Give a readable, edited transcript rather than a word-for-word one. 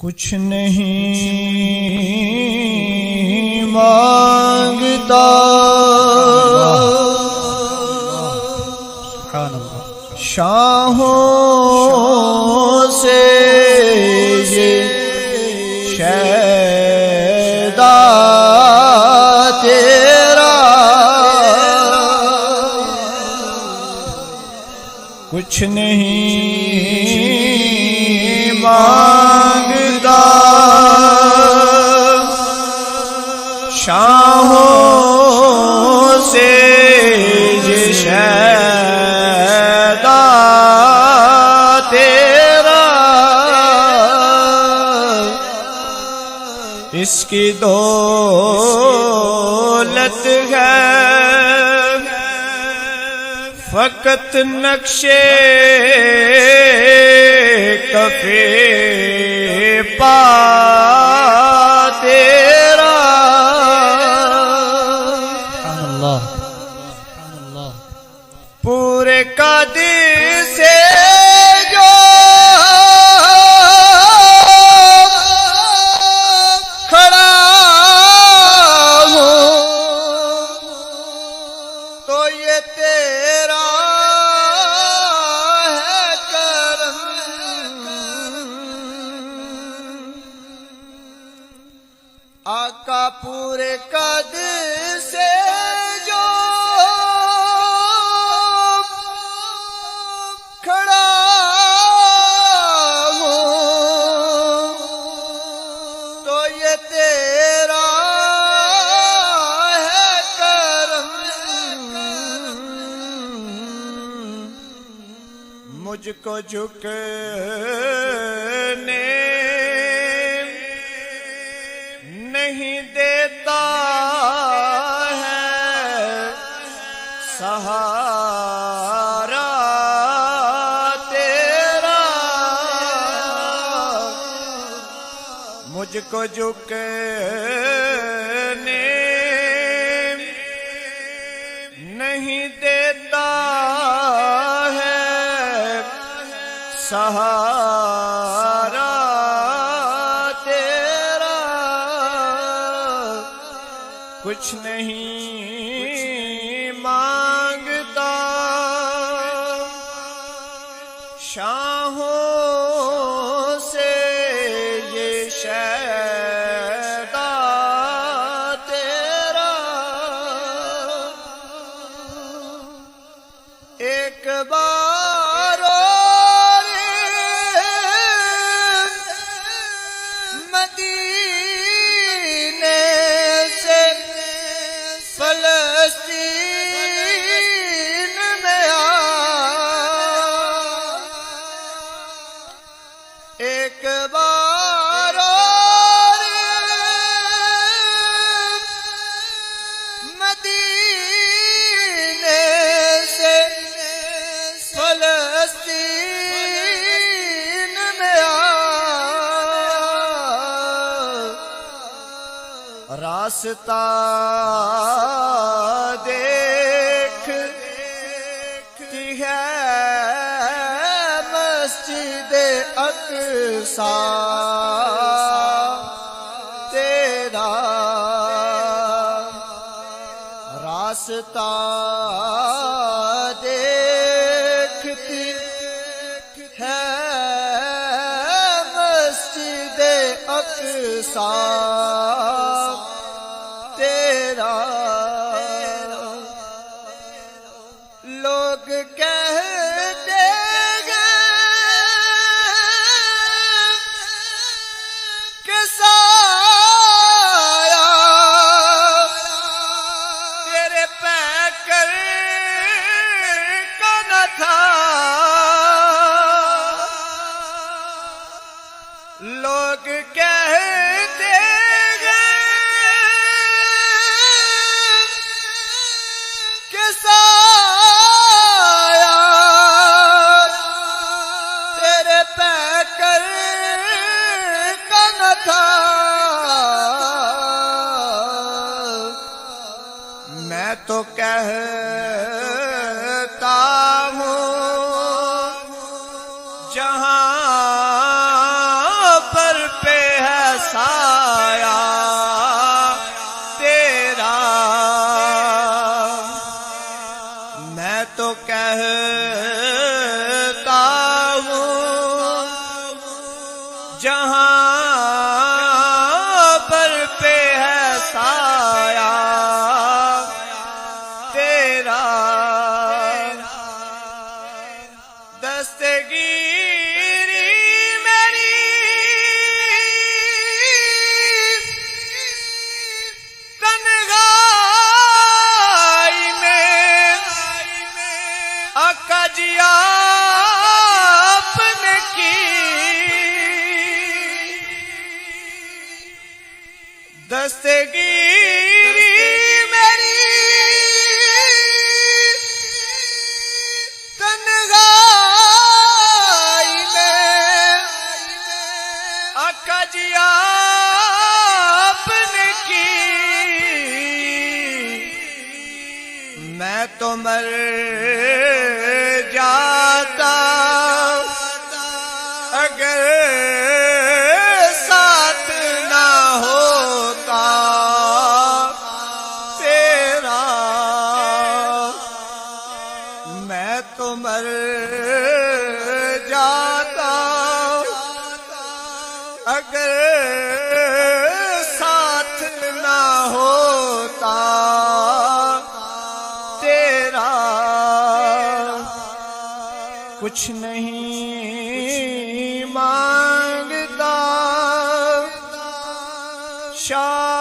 کچھ نہیں مانگتا شاہوں سے یہ شیدا تیرا، کچھ نہیں مانگتا شاہوں سے یہ شیدا تیرا، اس کی دولت ہے فقط نقشے کفے پا تیرا، پورے قدر سے جو کھڑا ہوں تو یہ تیرا ہے کرم، آقا پورے قدر سے جو کھڑا ہوں تو یہ تیرا ہے کرم، مجھ کو جھکنے نہیں دیتا ہے سہارا تیرا، مجھ کو جھکنے نہیں دیتا ہے سہارا تیرا، کچھ نہیں مانگتا شاہوں سے یہ شیدا تیرا، ایک بار اور مدینے سے فلسطین میں آ، ایک بار اور مدینے سے فلسطین میں آ، راستہ دیکھتی ہے مسجد اقصی تیرا، راستہ دیکھتی ہے مسجد اقصی تیرا، لوگ کہتے ہیں کہ سایہ تیرے پیکر کا نہ تھا، لوگ کہتے کہ سایہ تیرے پیکر کا نہ تھا، میں تو کہتا ہوں جہاں پر پہ جہاں پر پہ ہے سایہ تیرا، دستگیری میری تنہائی میں آقا جی آپ نے کی، دستگیری میری تنہائی میں آقا جی آپ نے کی، میں تو مر جاتا اگر ساتھ نہ ہوتا تیرا، میں تو مر جاتا اگر ساتھ نہ ہوتا تیرا، کچھ نہیں مانگتا شاہ